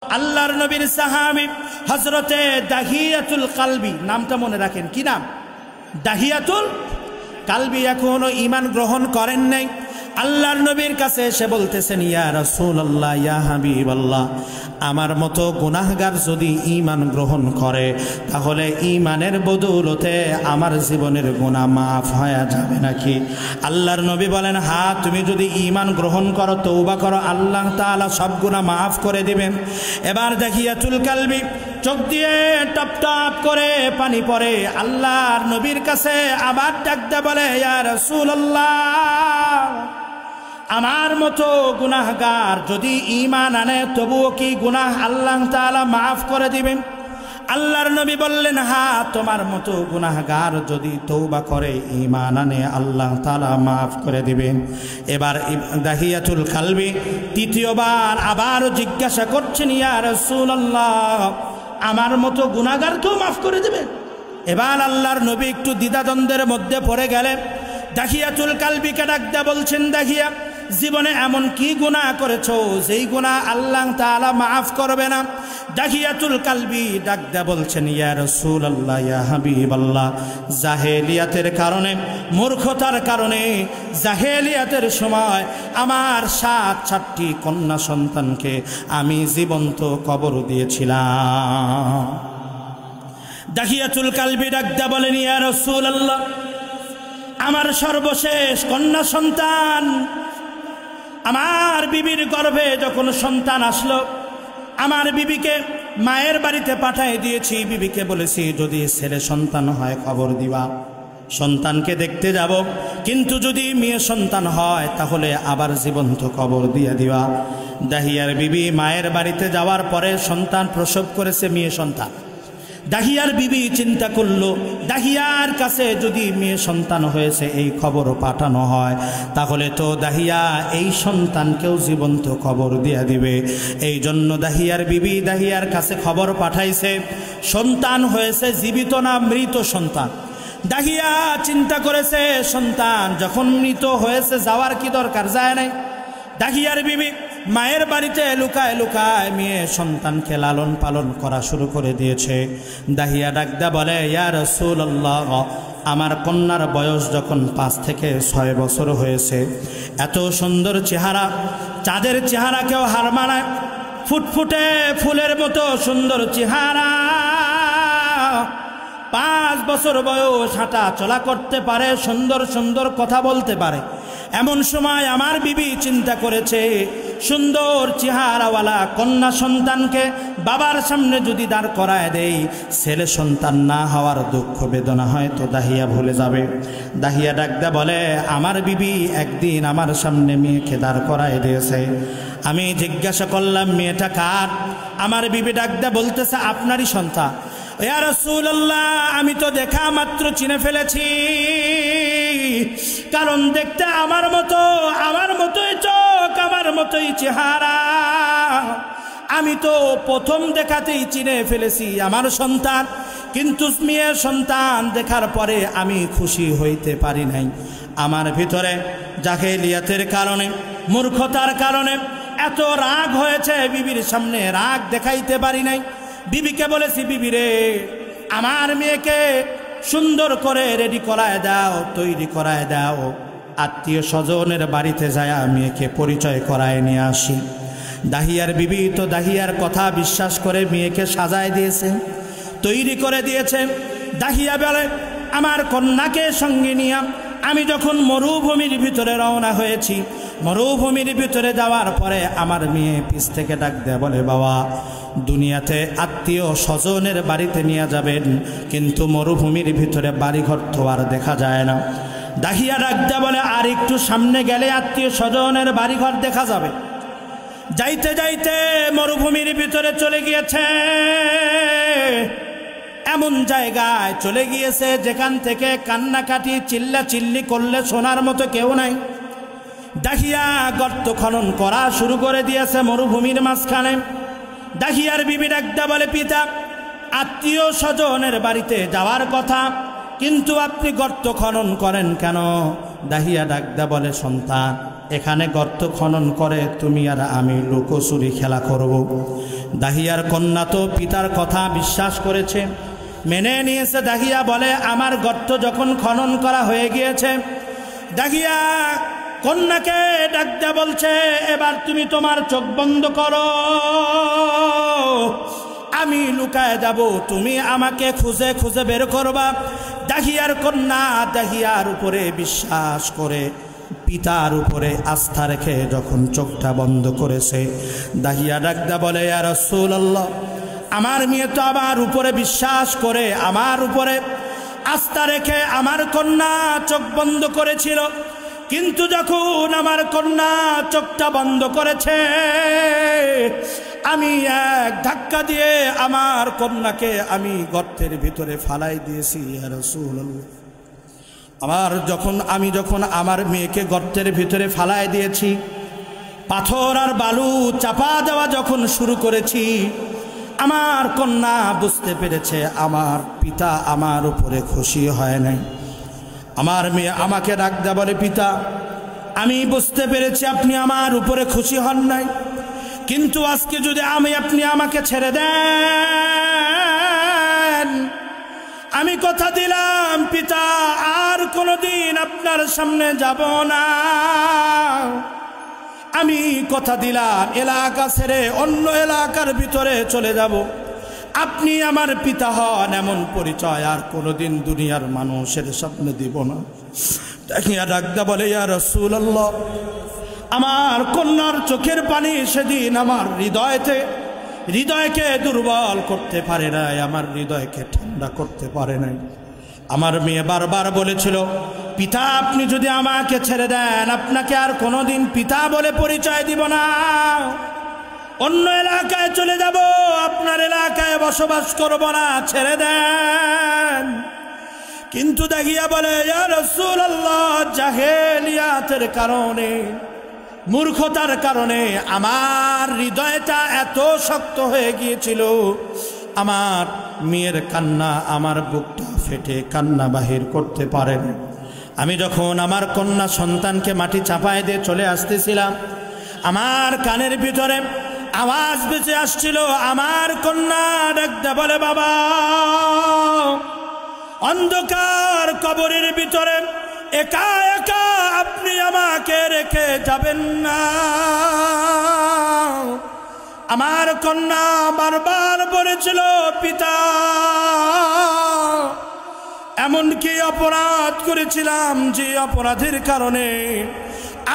আল্লাহর নবীর সাহাবী হযরতে দাহিয়াতুল কালবি, নামটা মনে রাখেন, কি নাম? দাহিয়াতুল কালবি এখনো ঈমান গ্রহণ করেন নাই। আল্লাহর নবীর কাছে এসে বলতেছেন, ইয়া রাসূলুল্লাহ, ইয়া হাবিবাল্লাহ, আমার মতো গুনাহগার যদি ঈমান গ্রহণ করে তাহলে ঈমানের বদৌলতে আমার জীবনের গুনাহ মাফ হয়ে যাবে নাকি? আল্লাহর নবী বলেন, হ্যাঁ, তুমি যদি ঈমান গ্রহণ করো, তওবা করো, আল্লাহ তাআলা সব গুনাহ মাফ করে দিবেন। এবার দাহিয়াতুল কালবি চোখ দিয়ে টপ টপ করে পানি পড়ে। আল্লাহর নবীর কাছে আবার ডাকতে বলে, ইয়া রাসূলুল্লাহ, আমার মতো গুনাহগার যদি ঈমান আনে তবুও কি গুনাহ আল্লাহ তাআলা মাফ করে দিবেন? আল্লাহর নবী বললেন, হ্যাঁ, তোমার মতো গুনাহগার যদি তওবা করে ঈমান আনে আল্লাহ তাআলা মাফ করে দিবেন। এবার দাহিয়াতুল কালবি তৃতীয়বার আবার জিজ্ঞাসা করছেন, ইয়া রাসূলুল্লাহ, আমার মতো গুনাহগারকেও মাফ করে দিবেন? এবার আল্লাহর নবী একটু দ্বিধাদ্বন্দ্বের মধ্যে পড়ে গেলেন। দাহিয়াতুল কালবিকে ডাকতে বলছেন, দাহিয়া, জীবনে এমন কি গুনাহ করেছো যেই গুনাহ আল্লাহ তাআলা মাফ করবে না? দাহিয়াতুল কালবি ডাকতে বলছেন, ইয়া রাসূলুল্লাহ, ইয়া হাবিবাল্লাহ, জাহেলিয়াতের কারণে, মূর্খতার কারণে জাহেলিয়াতের সময় আমার 7টি কন্যা সন্তানকে আমি জীবন্ত কবর দিয়েছিলাম। দাহিয়াতুল কালবি ডাকতে বলেন, ইয়া রাসূলুল্লাহ, আমার সর্বশেষ কন্যা সন্তান, আমার বিবির গর্ভে যখন সন্তান আসলো, আমার বিবিকে মায়ের বাড়িতে পাঠিয়ে দিয়েছি। বিবিকে বলেছি, যদি ছেলে সন্তান হয় খবর দিবা, সন্তানকে দেখতে যাব, কিন্তু যদি মেয়ে সন্তান হয় তাহলে আবার জীবন্ত কবর দিয়ে দিবা। দাহিয়ার বিবি মায়ের বাড়িতে যাওয়ার পরে সন্তান প্রসব করেছে, মেয়ে সন্তান। দাহিয়ার বিবি চিন্তা করলো, দাহিয়ার কাছে যদি মেয়ে সন্তান হয়েছে এই খবর পাঠানো হয় তাহলে তো দাহিয়া এই সন্তানকেও জীবন্ত খবর দিয়ে দিবে। এই জন্য দাহিয়ার বিবি দাহিয়ার কাছে খবর পাঠাইছে, সন্তান হয়েছে জীবিত না মৃত সন্তান। দাহিয়া চিন্তা করেছে, সন্তান যখন মৃত হয়েছে যাওয়ার কি দরকার, যায় নাই। দাহিয়ার বিবি মায়ের বাড়িতে লুকায় লুকায় মেয়ে সন্তানকে লালন পালন করা শুরু করে দিয়েছে। দাহিয়া ডাকদা বলে, ইয়া রাসূলুল্লাহ, আমার কন্যার বয়স যখন 5 থেকে 6 বছর হয়েছে, এত সুন্দর চেহারা, চাঁদের চেহারাকেও হার মানায়, ফুটফুটে ফুলের মতো সুন্দর চেহারা, 5 বছর বয়স, হাঁটা চলা করতে পারে, সুন্দর সুন্দর কথা বলতে পারে। এমন সময় আমার বিবি চিন্তা করেছে, সুন্দর চেহারাওয়ালা কন্যা সন্তানকে বাবার সামনে যদি দাঁড় করায় দেই, ছেলে সন্তান না হওয়ার দুঃখ বেদনা হয়তো দাহিয়া ভুলে যাবে। দাহিয়া ডাকদা বলে, আমার বিবি একদিন আমার সামনে মেয়েকে দাঁড় করায় দিয়েছে। আমি জিজ্ঞাসা করলাম, মেয়েটা কার? আমার বিবি ডাকদা বলতেছে, আপনারই সন্তান। ইয়া রাসূলুল্লাহ, আমি তো দেখা মাত্র চিনে ফেলেছি, কারণ দেখতে আমার মতোই চোখ, আমার মতোই চেহারা, আমি তো প্রথম দেখাতেই চিনে ফেলেছি আমার সন্তান। কিন্তু মেয়ের সন্তান দেখার পরে আমি খুশি হইতে পারি নাই। আমার ভিতরে জাহেলিয়াতের কারণে, মূর্খতার কারণে এত রাগ হয়েছে, বিবির সামনে রাগ দেখাইতে পারি নাই। বিবিকে বলেছি, বিবি রে, আমার মেয়েকে সুন্দর করে রেডি করায় দাও, তৈরি করায় দাও, আত্মীয় স্বজনের বাড়িতে যায় মেয়েকে পরিচয় করায় নিয়ে আসি। দাহিয়ার বিবি তো দাহিয়ার কথা বিশ্বাস করে মেয়েকে সাজায় দিয়েছে, তৈরি করে দিয়েছে। দাহিয়া বলে, আমার কন্যাকে সঙ্গে নিয়ে আমি যখন মরুভূমির ভিতরে রওনা হয়েছি, মরুভূমির ভিতরে যাওয়ার পরে আমার মেয়ে পিছ থেকে ডাক দেয়, বলে, বাবা, দুনিয়াতে আত্মীয় স্বজনের বাড়িতে নিয়ে যাবেন, কিন্তু মরুভূমির ভিতরে বাড়িঘর তো আর দেখা যায় না। দাহিয়া ডাক দেয়, বলে, আর একটু সামনে গেলে আত্মীয় স্বজনের বাড়িঘর দেখা যাবে। যাইতে যাইতে মরুভূমির ভিতরে চলে গিয়েছে, এমন জায়গায় চলে গিয়েছে যেখান থেকে কান্নাকাটি চিল্লা চিল্লি করলে শোনার মতো কেউ নাই। দাহিয়া গর্ত খনন করা শুরু করে দিয়েছে মরুভূমির মাঝখানে। দাহিয়ার বিবি ডাকদা বলে, পিতা, আত্মীয় স্বজনের বাড়িতে যাওয়ার কথা, কিন্তু আপনি গর্ত খনন করেন কেন? দাহিয়া ডাকদা বলে, সন্তান, এখানে গর্ত খনন করে তুমি আর আমি লুকোচুরি খেলা করব। দাহিয়ার কন্যা তো পিতার কথা বিশ্বাস করেছে, মেনে নিয়েছে। দাহিয়া বলে আমার গর্ত যখন খনন করা হয়ে গিয়েছে, দাহিয়া কন্যাকে ডাক দিয়ে বলছে এবার তুমি তোমার চোখ বন্ধ করো, আমি লুকায় যাব, তুমি আমাকে খুঁজে খুঁজে বের করবা। দাহিয়ার কন্যা দাহিয়ার উপরে বিশ্বাস করে, পিতার উপরে আস্থা রেখে যখন চোখটা বন্ধ করেছে, দাহিয়া ডাক দিয়ে বলে ইয়া রাসূলুল্লাহ, আমার মেয়ে তো আমার উপরে বিশ্বাস করে, আমার উপরে আস্থা রেখে আমার কন্যা চোখ বন্ধ করেছিল, কিন্তু যখন আমার কন্যা চোখটা বন্ধ করেছে, আমি এক ধাক্কা দিয়ে আমার কন্যাকে আমি গর্তের ভিতরে ফালাই দিয়েছি ইয়া রাসূলুল্লাহ। আমি যখন আমার মেয়েকে গর্তের ভিতরে ফালাই দিয়েছি, পাথর আর বালু চাপা দেওয়া যখন শুরু করেছি, আমার কন্যা বুঝতে পেরেছে আমার পিতা আমার উপরে খুশি হয় নাই। আমার মেয়ে আমাকে ডাক দেয়া বলে পিতা, আমি বুঝতে পেরেছি আপনি আমার উপরে খুশি হন নাই, কিন্তু আজকে যদি আপনি আমাকে ছেড়ে দেন, আমি কথা দিলাম পিতা আর কোনোদিন আপনার সামনে যাব না। আমি কথা দিলাম এলাকা ছেড়ে অন্য এলাকার ভিতরে চলে যাব, আপনি আমার পিতা হন এমন পরিচয় আর কোনোদিন দুনিয়ার মানুষের সামনে দিব না। দেখিয়া ডাকদা বলে ইয়া রাসূলুল্লাহ, আমার কন্যার চোখের পানি সেদিন আমার হৃদয়কে দুর্বল করতে পারে নাই, আমার হৃদয়কে ঠান্ডা করতে পারে নাই। আমার মেয়ে বারবার বলেছিল পিতা আপনি যদি আমাকে ছেড়ে দেন, আপনাকে আর কোনোদিন পিতা বলে পরিচয় দিব না, অন্য এলাকায় চলে যাব, আপনার এলাকায় বসবাস করব না, ছেড়ে দেন। কিন্তু দাহিয়া বলে ইয়া রাসূলুল্লাহ, জাহেলিয়াতের কারণে, মূর্খতার কারণে আমার হৃদয়টা এত শক্ত হয়ে গিয়েছিল, আমার মেয়ের কান্না আমার বুকটা ফেটে কান্না বাহির করতে পারে না। আমি যখন আমার কন্যা সন্তানকে মাটি চাপায় দিয়ে চলে আসতেছিলাম, আমার কানের ভিতরে আওয়াজ বেঁচে আসছিল, আমার কন্যা ডাকতে বলে বাবা, অন্ধকার কবরের ভিতরে একা একা আপনি আমাকে রেখে যাবেন না। আমার কন্যা বারবার বলেছিল পিতা, এমন কি অপরাধ করেছিলাম যে অপরাধের কারণে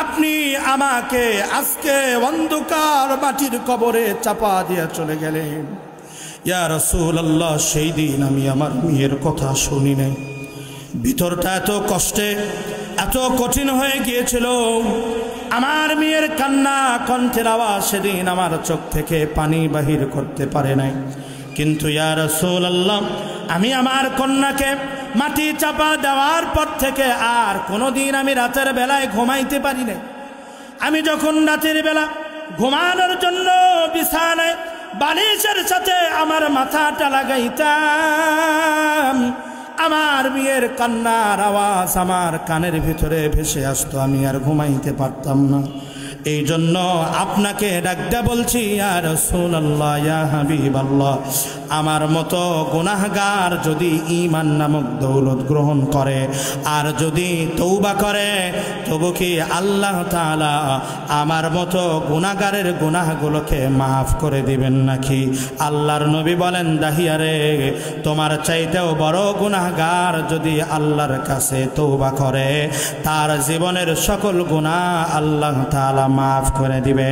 আপনি আমাকে আজকে অন্ধকার মাটির কবরে চাপা দিয়ে চলে গেলেন। ইয়া রাসূলুল্লাহ, সেই দিন আমি আমার মেয়ের কথা শুনি নাই, ভিতরটা এত কষ্টে এত কঠিন হয়ে গিয়েছিল, আমার মেয়ের কান্না কণ্ঠের আওয়াজ সেদিন আমার চোখ থেকে পানি বাহির করতে পারে নাই। কিন্তু ইয়া রাসূলুল্লাহ, আমি আমার কন্যাকে মাটি চাপা দেওয়ার পর থেকে আর কোনোদিন আমি রাতের বেলায় ঘুমাইতে পারি না। আমি যখন রাতের বেলা ঘুমানোর জন্য বিছানায় বালিশের সাথে আমার মাথাটা লাগাইতাম, আমার মেয়ের কান্নার আওয়াজ আমার কানের ভিতরে ভেসে আসতো, আমি আর ঘুমাইতে পারতাম না। এই জন্য আপনাকে ডাকতে বলছি ইয়া রাসূলুল্লাহ, ইয়া হাবিবাল্লাহ, আমার মতো গুনাহগার যদি ঈমান নামক দৌলত গ্রহণ করে আর যদি তওবা করে, তবু কি আল্লাহ তাআলা আমার মতো গুনাহগারের গুনাহগুলোকে মাফ করে দিবেন নাকি? আল্লাহর নবী বলেন, দাহিয়ারে, তোমার চাইতেও বড় গুনাহগার যদি আল্লাহর কাছে তওবা করে, তার জীবনের সকল গুনাহ আল্লাহ তাআলা মাফ করে দিবে।